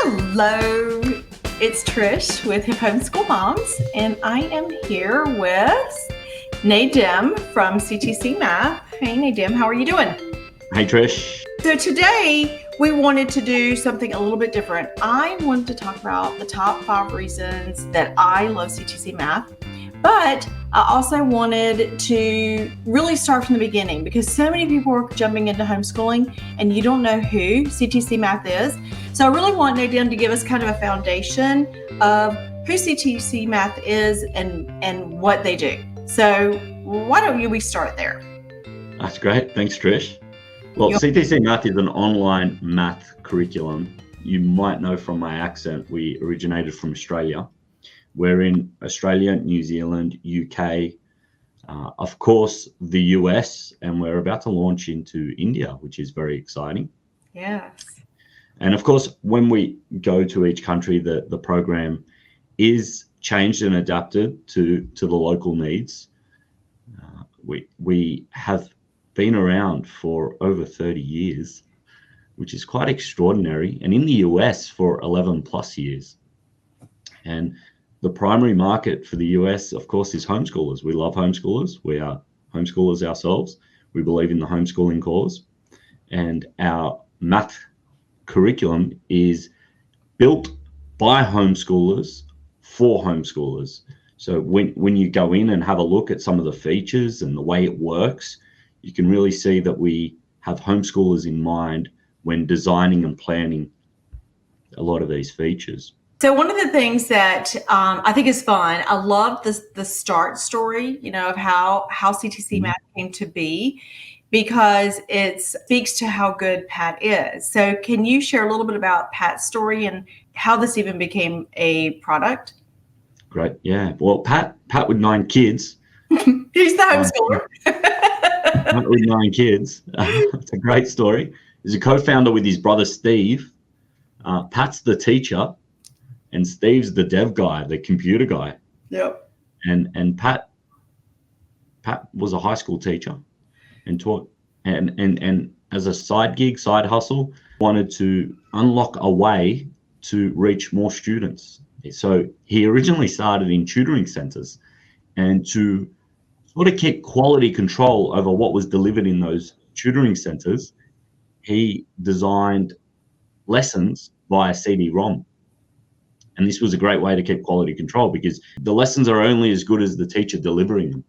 Hello, it's Trish with Hip Homeschool Moms, and I am here with Nadim from CTCMath. Hey Nadim, how are you doing? Hey Trish. So today we wanted to do something a little bit different. I wanted to talk about the top 5 reasons that I love CTCMath, but I also wanted to really start from the beginning because so many people are jumping into homeschooling and you don't know who CTCMath is. So I really want Nadim to give us kind of a foundation of who CTCMath is and what they do. So why don't we start there? That's great. Thanks, Trish. Well, CTCMath is an online math curriculum. You might know from my accent, we originated from Australia. We're in Australia, New Zealand, UK, of course, the US, and we're about to launch into India, which is very exciting. Yes. And of course, when we go to each country, the program is changed and adapted to the local needs. We have been around for over 30 years, which is quite extraordinary, and in the US for 11 plus years. And the primary market for the US, of course, is homeschoolers. We love homeschoolers. We are homeschoolers ourselves. We believe in the homeschooling cause. And our math curriculum is built by homeschoolers for homeschoolers. So when you go in and have a look at some of the features and the way it works, you can really see that we have homeschoolers in mind when designing and planning a lot of these features. So one of the things that I think is fun, I love the start story, of how CTCMath came to be, because it speaks to how good Pat is. So can you share a little bit about Pat's story and how this even became a product? Great, yeah. Well, Pat with 9 kids. He's the homeschooler. Pat with 9 kids. It's a great story. He's a co-founder with his brother Steve. Pat's the teacher, and Steve's the dev guy, the computer guy. Yep. And Pat was a high school teacher and taught, and as a side gig, side hustle, wanted to unlock a way to reach more students. So he originally started in tutoring centers, and to sort of keep quality control over what was delivered in those tutoring centers, he designed lessons via CD-ROM. And this was a great way to keep quality control because the lessons are only as good as the teacher delivering them.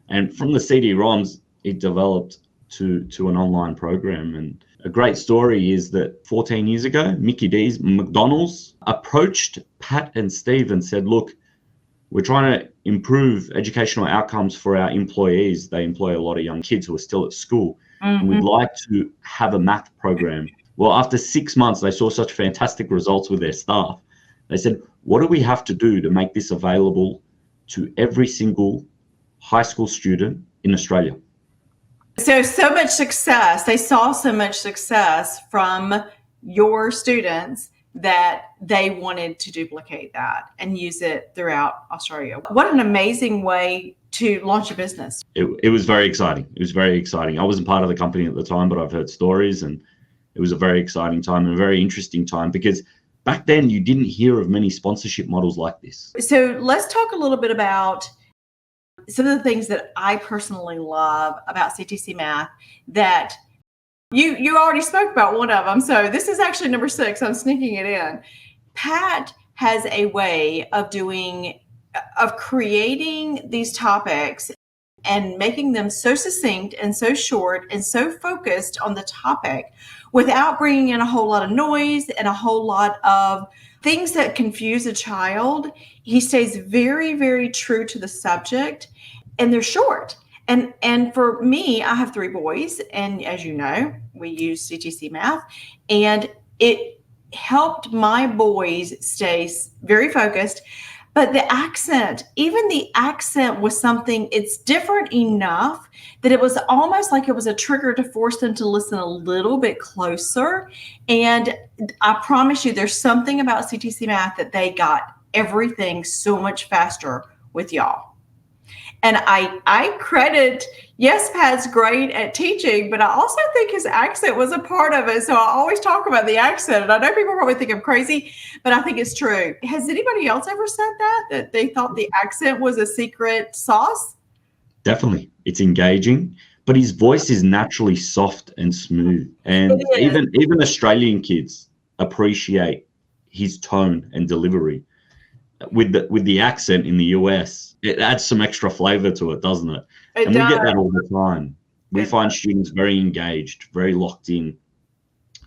And from the CD-ROMs, it developed to an online program. And a great story is that 14 years ago, Mickey D's McDonald's approached Pat and Steve and said, look, we're trying to improve educational outcomes for our employees. They employ a lot of young kids who are still at school. Mm-hmm. And we'd like to have a math program. Well, after 6 months, they saw such fantastic results with their staff. They said, what do we have to do to make this available to every single high school student in Australia? So much success. They saw so much success from your students that they wanted to duplicate that and use it throughout Australia. What an amazing way to launch a business. It was very exciting. It was very exciting. I wasn't part of the company at the time, but I've heard stories, and it was a very exciting time and a very interesting time because back then you didn't hear of many sponsorship models like this. So let's talk a little bit about some of the things that I personally love about CTCMath that you already spoke about one of them. So this is actually number 6. I'm sneaking it in. Pat has a way of creating these topics and making them so succinct and so short and so focused on the topic without bringing in a whole lot of noise and a whole lot of things that confuse a child. He stays very, very true to the subject, and they're short. And for me, I have 3 boys, and as you know, we use CTCMath, and it helped my boys stay very focused. But the accent, even the accent was something, it's different enough that it was almost like it was a trigger to force them to listen a little bit closer. And I promise you, there's something about CTCMath that they got everything so much faster with y'all. And I credit, yes, Pat's great at teaching, but I also think his accent was a part of it. So I always talk about the accent. And I know people probably think I'm crazy, but I think it's true. Has anybody else ever said that they thought the accent was a secret sauce? Definitely. It's engaging, but his voice is naturally soft and smooth. And It is. even Australian kids appreciate his tone and delivery. With the accent in the US, it adds some extra flavor to it, doesn't it? It And we get does. that all the time. We It find students very engaged, very locked in.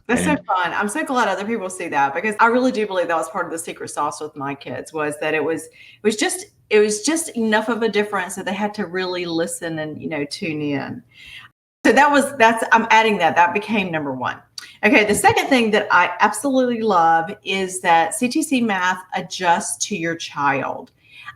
That's so And fun. I'm so glad other people see that, because I really do believe that was part of the secret sauce with my kids, was that it was just enough of a difference that they had to really listen and, tune in. So I'm adding that. That became number one. Okay, the second thing that I absolutely love is that CTC Math adjusts to your child.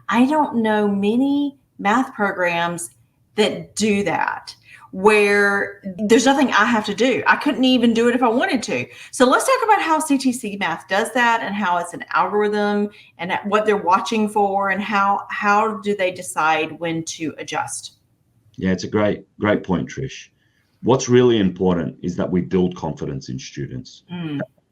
I don't know many math programs that do that, where there's nothing I have to do. I couldn't even do it if I wanted to. So let's talk about how CTC Math does that, and how it's an algorithm, and what they're watching for, and how do they decide when to adjust. yeah, it's a great point, Trish. What's really important is that we build confidence in students,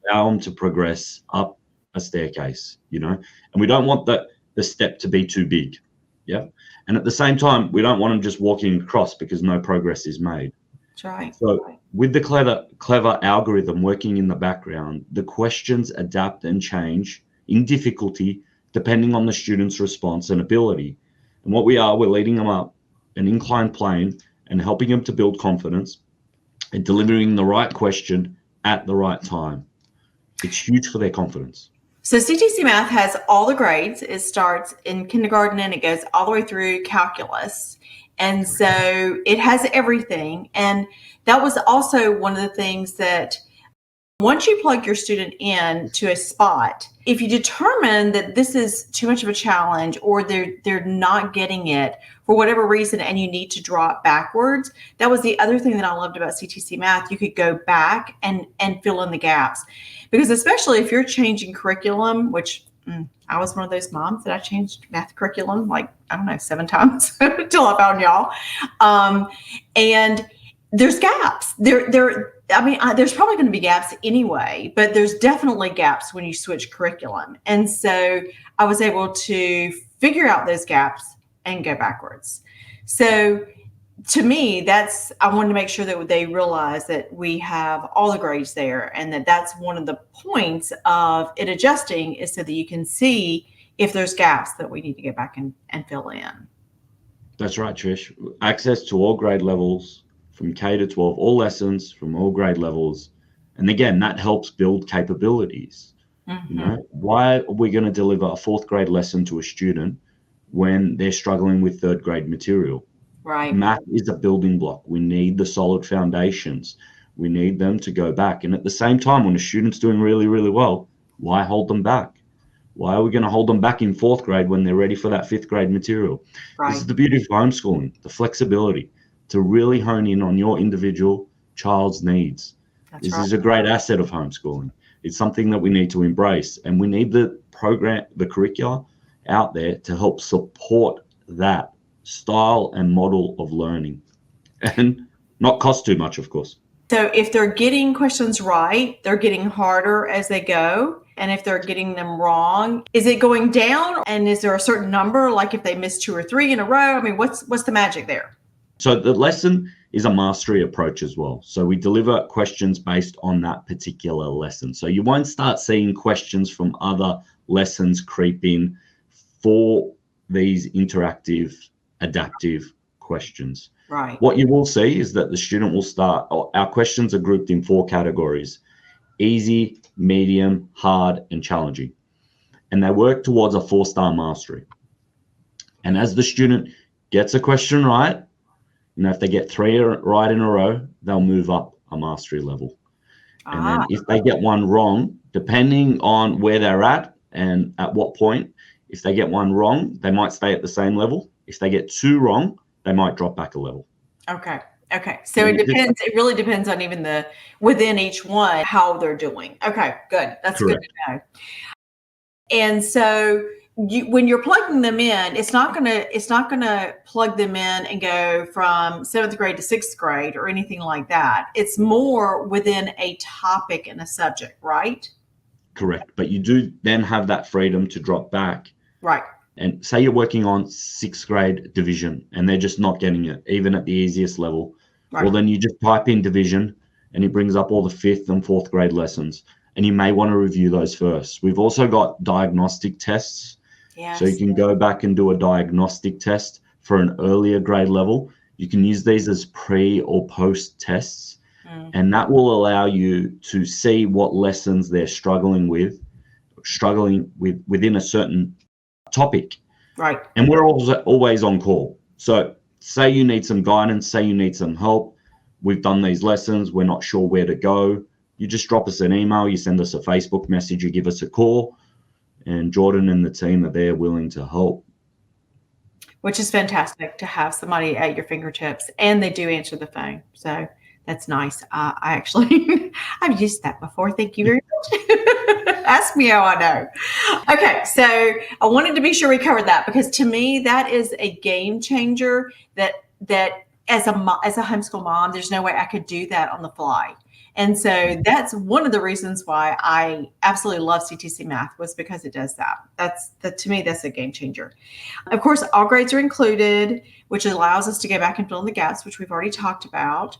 allow them to progress up a staircase, and we don't want the step to be too big. Yeah. And at the same time, we don't want them just walking across because no progress is made. That's right. So with the clever algorithm working in the background, the questions adapt and change in difficulty depending on the student's response and ability. And we're leading them up an inclined plane and helping them to build confidence and delivering the right question at the right time. It's huge for their confidence. So CTC Math has all the grades. It starts in kindergarten and it goes all the way through calculus. And so it has everything. And that was also one of the things that, once you plug your student in to a spot, if you determine that this is too much of a challenge, or they're not getting it for whatever reason, and you need to draw it backwards, that was the other thing that I loved about CTC Math. You could go back and fill in the gaps, because especially if you're changing curriculum, which I was one of those moms that I changed math curriculum like, I don't know, 7 times until I found y'all. And there's gaps. There's probably going to be gaps anyway, but there's definitely gaps when you switch curriculum. And so I was able to figure out those gaps and go backwards. So to me, I wanted to make sure that they realize that we have all the grades there, and that's one of the points of it adjusting, is so that you can see if there's gaps that we need to get back and fill in. That's right, Trish. Access to all grade levels, from K to 12, all lessons from all grade levels. And again, that helps build capabilities. Why are we going to deliver a 4th grade lesson to a student when they're struggling with 3rd grade material? Right. Math is a building block. We need the solid foundations. We need them to go back. And at the same time, when a student's doing really, really well, why hold them back? Why are we going to hold them back in 4th grade when they're ready for that 5th grade material? Right. This is the beauty of homeschooling, the flexibility to really hone in on your individual child's needs. This is a great asset of homeschooling. It's something that we need to embrace, and we need the curricula out there to help support that style and model of learning, and not cost too much, of course. So if they're getting questions right, they're getting harder as they go. And if they're getting them wrong, is it going down? And is there a certain number, like if they miss 2 or 3 in a row? I mean, what's the magic there? So the lesson is a mastery approach as well. So we deliver questions based on that particular lesson. So you won't start seeing questions from other lessons creep in for these interactive, adaptive questions. Right. What you will see is that the student will start, our questions are grouped in 4 categories: easy, medium, hard, and challenging. And they work towards a 4-star mastery. And as the student gets a question right, if they get 3 right in a row, they'll move up a mastery level. And then if they get one wrong, depending on where they're at and at what point, if they get one wrong, they might stay at the same level. If they get 2 wrong, they might drop back a level. Okay. So it depends. It really depends on even within each one, how they're doing. Okay, good. That's correct. Good to know. And so when you're plugging them in, it's not gonna plug them in and go from 7th grade to 6th grade or anything like that. It's more within a topic and a subject, right? Correct. But you do then have that freedom to drop back. Right. And say you're working on 6th grade division and they're just not getting it, even at the easiest level. Right. Well, then you just type in division and it brings up all the 5th and 4th grade lessons. And you may want to review those first. We've also got diagnostic tests. Yes. So you can go back and do a diagnostic test for an earlier grade level. You can use these as pre or post tests. And that will allow you to see what lessons they're struggling with within a certain topic. Right. And we're always on call. So say you need some guidance, say you need some help. We've done these lessons. We're not sure where to go. You just drop us an email. You send us a Facebook message. You give us a call. And Jordan and the team are there willing to help. Which is fantastic to have somebody at your fingertips. And they do answer the phone. So that's nice. I actually, I've used that before. Thank you very much. Ask me how I know. Okay, so I wanted to be sure we covered that because to me, that is a game changer that as a homeschool mom, there's no way I could do that on the fly. And so that's one of the reasons why I absolutely love CTCMath was because it does that. To me, that's a game changer. Of course, all grades are included, which allows us to go back and fill in the gaps, which we've already talked about.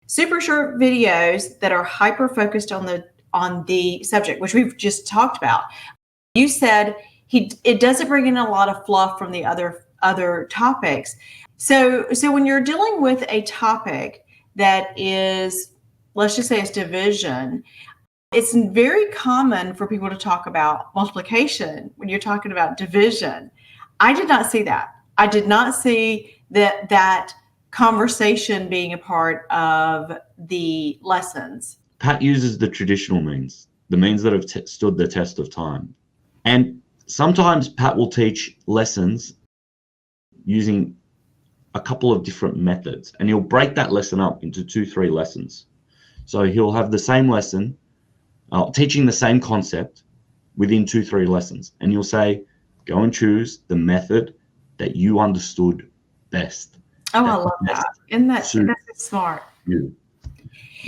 Super short videos that are hyper focused on the subject, which we've just talked about. You said it doesn't bring in a lot of fluff from the other topics. So when you're dealing with a topic that is, let's just say it's division, it's very common for people to talk about multiplication when you're talking about division. I did not see that. I did not see that conversation being a part of the lessons. Pat uses the traditional means, the means that have stood the test of time. And sometimes Pat will teach lessons using a couple of different methods, and he'll break that lesson up into 2-3 lessons. So he'll have the same lesson, teaching the same concept within 2-3 lessons. And you'll say, go and choose the method that you understood best. Oh, I love that. Isn't that so smart? You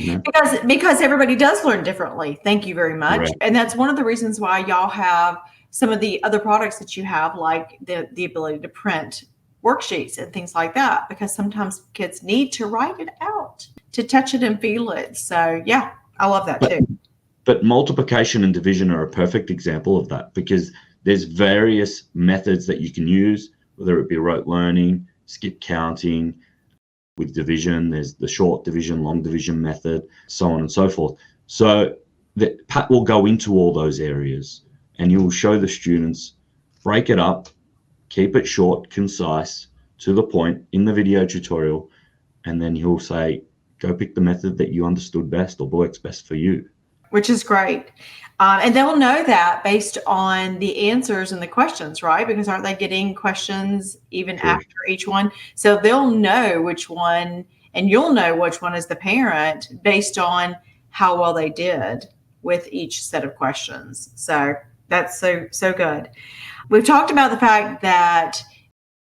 know? Because everybody does learn differently. Thank you very much. Correct. And that's one of the reasons why y'all have some of the other products that you have, like the ability to print worksheets and things like that, because sometimes kids need to write it out, to touch it and feel it. So yeah, I love that too. But multiplication and division are a perfect example of that, because there's various methods that you can use, whether it be rote learning, skip counting. With division, there's the short division, long division method, so on and so forth. So Pat will go into all those areas and he will show the students, break it up, keep it short, concise, to the point in the video tutorial, and then he'll say, go pick the method that you understood best or works best for you. Which is great. And they'll know that based on the answers and the questions, right? Because aren't they getting questions even after each one? So they'll know which one, and you'll know which one is the parent based on how well they did with each set of questions. So that's so good. We've talked about the fact that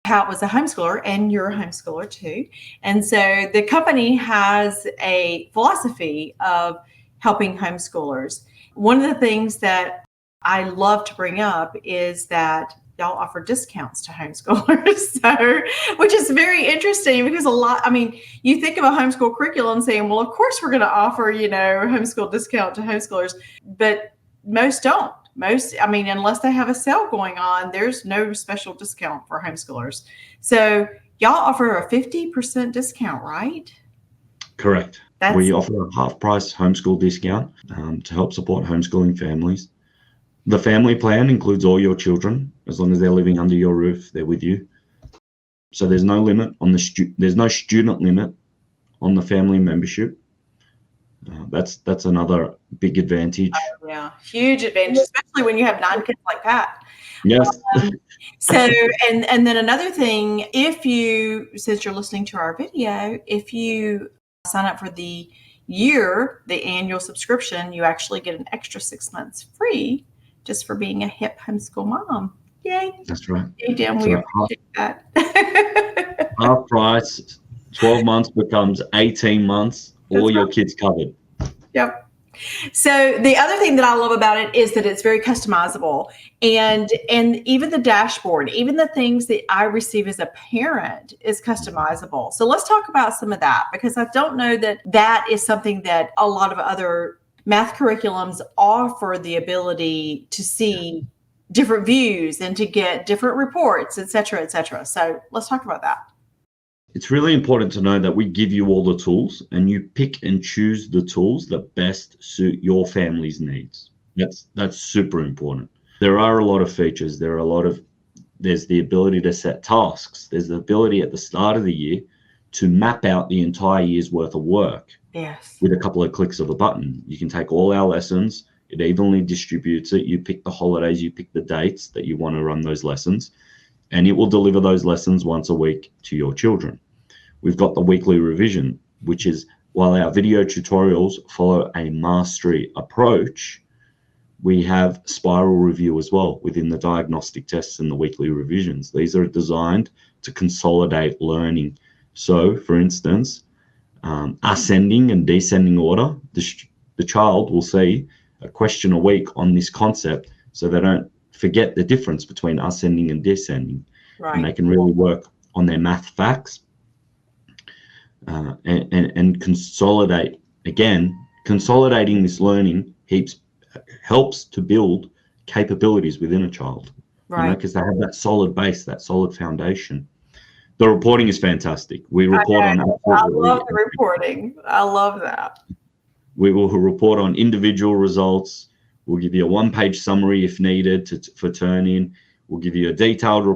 Pat was a homeschooler and you're a homeschooler too. And so the company has a philosophy of helping homeschoolers. One of the things that I love to bring up is that y'all offer discounts to homeschoolers, which is very interesting because you think of a homeschool curriculum saying, well, of course we're going to offer, homeschool discount to homeschoolers, but most don't. Unless they have a sale going on, there's no special discount for homeschoolers. So y'all offer a 50% discount, right? Correct. We offer a half-price homeschool discount to help support homeschooling families. The family plan includes all your children, as long as they're living under your roof, they're with you. So there's no limit on there's no student limit on the family membership. That's another big advantage. Oh, yeah, huge advantage, especially when you have 9 kids like that. Yes. And then another thing, since you're listening to our video, if you sign up for the annual subscription, you actually get an extra 6 months free just for being a hip homeschool mom. Yay. That's right. Yay, Dan, we appreciate that. Half price, 12 months becomes 18 months, all your kids covered. Yep. So the other thing that I love about it is that it's very customizable, and even the dashboard, even the things that I receive as a parent is customizable. So let's talk about some of that, because I don't know that that is something that a lot of other math curriculums offer the ability to see different views and to get different reports, et cetera, et cetera. So let's talk about that. It's really important to know that we give you all the tools and you pick and choose the tools that best suit your family's needs. That's super important. There are a lot of features. There's the ability to set tasks. There's the ability at the start of the year to map out the entire year's worth of work. Yes. With a couple of clicks of a button. You can take all our lessons, it evenly distributes it. You pick the holidays, you pick the dates that you want to run those lessons, and it will deliver those lessons once a week to your children. We've got the weekly revision, which is, while our video tutorials follow a mastery approach, we have spiral review as well within the diagnostic tests and the weekly revisions. These are designed to consolidate learning. So, for instance, ascending and descending order, the child will see a question a week on this concept so they don't forget the difference between ascending and descending. Right. And they can really work on their math facts. And consolidate. Again, consolidating this learning helps to build capabilities within a child, right? Because they have that solid base, that solid foundation. The reporting is fantastic. We report on. I love the reporting. I love that. We will report on individual results. We'll give you a one-page summary if needed for turn-in. We'll give you a detailed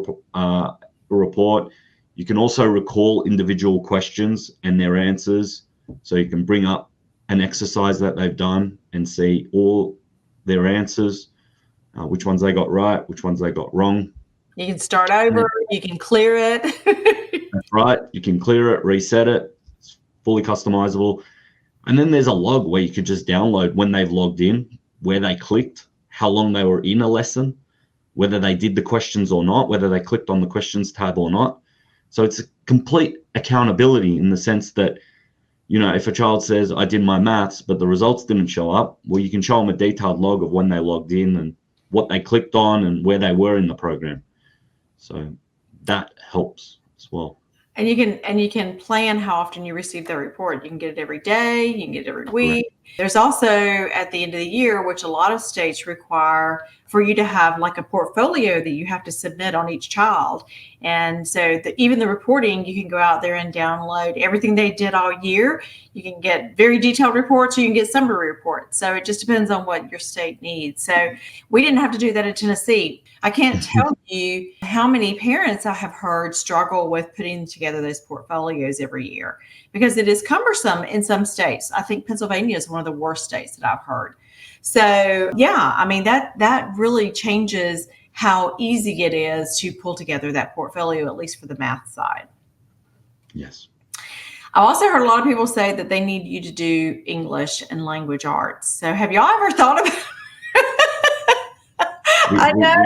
report. You can also recall individual questions and their answers. So you can bring up an exercise that they've done and see all their answers, which ones they got right, which ones they got wrong. You can start over, you can clear it. That's right. You can clear it, reset it. It's fully customizable. And then there's a log where you could just download when they've logged in, where they clicked, how long they were in a lesson, whether they did the questions or not, whether they clicked on the questions tab or not. So it's a complete accountability in the sense that, if a child says, I did my maths, but the results didn't show up, well, you can show them a detailed log of when they logged in and what they clicked on and where they were in the program. So that helps as well. And you can plan how often you receive the report. You can get it every day, you can get it every week. Right. There's also at the end of the year, which a lot of states require for you to have like a portfolio that you have to submit on each child. And so even the reporting, you can go out there and download everything they did all year. You can get very detailed reports, or you can get summary reports. So it just depends on what your state needs. So we didn't have to do that in Tennessee. I can't tell you how many parents I have heard struggle with putting together those portfolios every year, because it is cumbersome in some states. I think Pennsylvania is one of the worst states that I've heard. So yeah, I mean, that really changes how easy it is to pull together that portfolio, at least for the math side. Yes. I've also heard a lot of people say that they need you to do English and language arts. So have y'all ever thought about I know.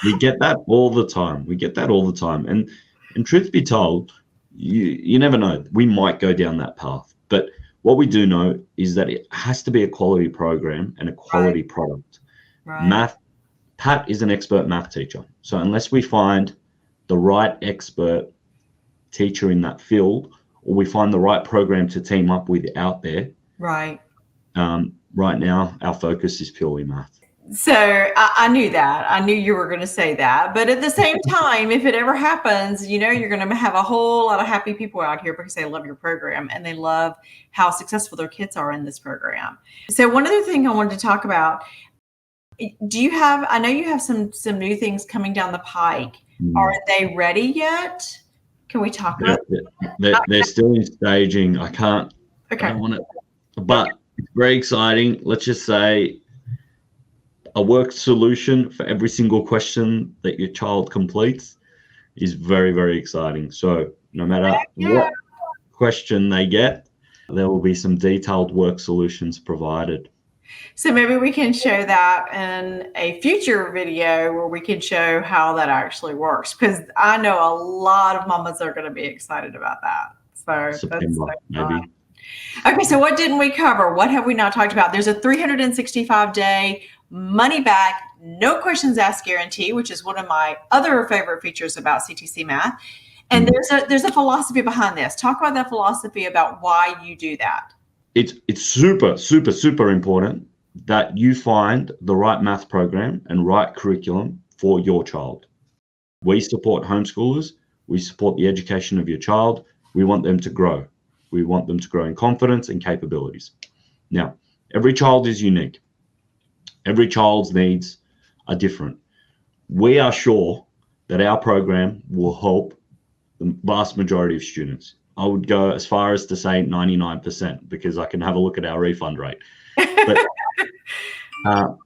We get that all the time. And truth be told, you never know. We might go down that path. But what we do know is that it has to be a quality program and a quality product. Right. Pat is an expert math teacher. So unless we find the right expert teacher in that field, or we find the right program to team up with out there, right now, our focus is purely math. So I knew that. I knew you were going to say that. But at the same time, if it ever happens, you're going to have a whole lot of happy people out here because they love your program and they love how successful their kids are in this program. So one other thing I wanted to talk about, I know you have some new things coming down the pike. Are they ready yet? Can we talk about they're still in staging. I don't want to, but it's very exciting. Let's just say a work solution for every single question that your child completes is very, very exciting. So no matter what question they get, there will be some detailed work solutions provided. So maybe we can show that in a future video where we can show how that actually works, because I know a lot of mamas are going to be excited about that. So that's September, so maybe. fun. Okay, so what didn't we cover? What have we not talked about? There's a 365-day money back, no questions asked guarantee, which is one of my other favorite features about CTC Math. And there's a philosophy behind this. Talk about that philosophy about why you do that. It's super important that you find the right math program and right curriculum for your child. We support homeschoolers. We support the education of your child. We want them to grow. We want them to grow in confidence and capabilities. Now, every child is unique. Every child's needs are different. We are sure that our program will help the vast majority of students. I would go as far as to say 99%, because I can have a look at our refund rate. But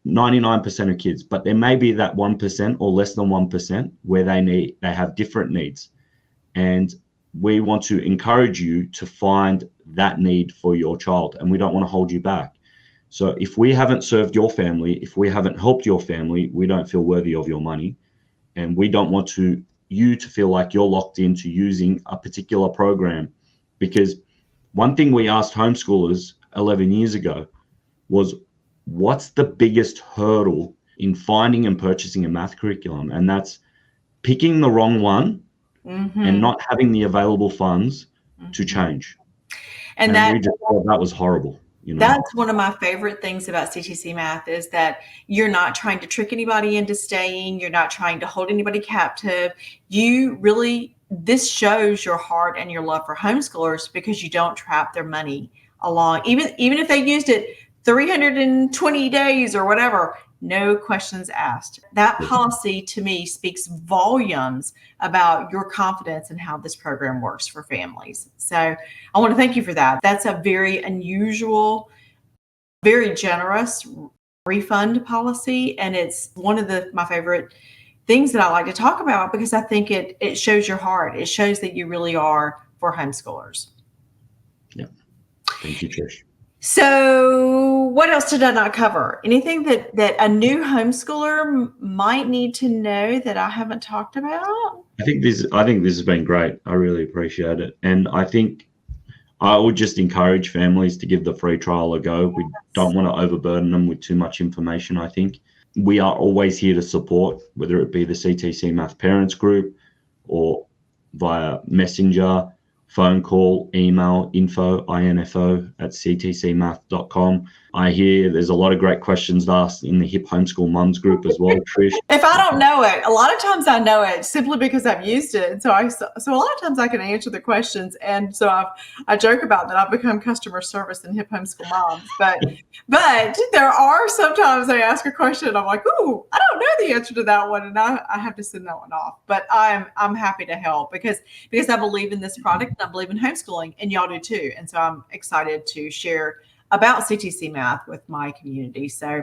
99% of kids, but there may be that 1% or less than 1% where they have different needs. And we want to encourage you to find that need for your child, and we don't want to hold you back. So if we haven't served your family, if we haven't helped your family, we don't feel worthy of your money. And we don't want you to feel like you're locked into using a particular program. Because one thing we asked homeschoolers 11 years ago was, what's the biggest hurdle in finding and purchasing a math curriculum? And that's picking the wrong one and not having the available funds to change. And we just thought that was horrible. That's one of my favorite things about CTC Math, is that you're not trying to trick anybody into staying. You're not trying to hold anybody captive. This shows your heart and your love for homeschoolers, because you don't trap their money along. Even if they used it 320 days or whatever, no questions asked. That policy to me speaks volumes about your confidence in how this program works for families. So I want to thank you for that. That's a very unusual, very generous refund policy. And it's one of my favorite things that I like to talk about, because I think it shows your heart. It shows that you really are for homeschoolers. Yeah. Thank you, Trish. So what else did I not cover? Anything that a new homeschooler might need to know that I haven't talked about? I think this has been great. I really appreciate it. And I think I would just encourage families to give the free trial a go. We don't want to overburden them with too much information, I think. We are always here to support, whether it be the CTC Math Parents Group or via Messenger, phone call, email, info@ctcmath.com. I hear there's a lot of great questions asked in the Hip Homeschool Mums group as well, Trish. If I don't know it, a lot of times I know it simply because I've used it. So a lot of times I can answer the questions. And so I joke about that. I've become customer service in Hip Homeschool Moms. But there are sometimes I ask a question and I'm like, ooh, I don't know the answer to that one. And I have to send that one off. But I'm happy to help because I believe in this product and I believe in homeschooling, and y'all do too. And so I'm excited to share about CTC Math with my community. So,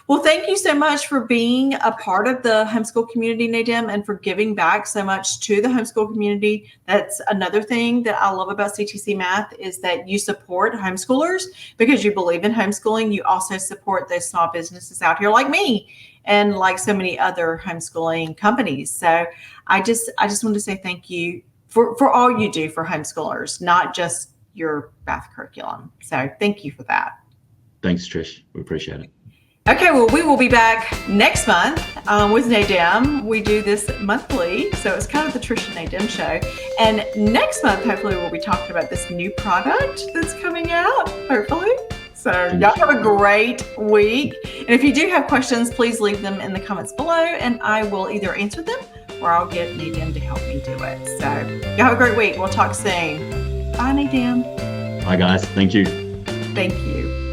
well, thank you so much for being a part of the homeschool community, Nadim, and for giving back so much to the homeschool community. That's another thing that I love about CTC Math, is that you support homeschoolers because you believe in homeschooling. You also support those small businesses out here like me and like so many other homeschooling companies. So I just want to say thank you for all you do for homeschoolers, not just your math curriculum. So thank you for that. Thanks, Trish. We appreciate it. Okay, well, we will be back next month with Nadim. We do this monthly, so it's kind of the Trish and Nadim show. And next month, hopefully, we'll be talking about this new product that's coming out, hopefully. So y'all have a great week. And if you do have questions, please leave them in the comments below, and I will either answer them or I'll get Nadim to help me do it. So y'all have a great week. We'll talk soon. Bye, Nadim. Bye, guys. Thank you. Thank you.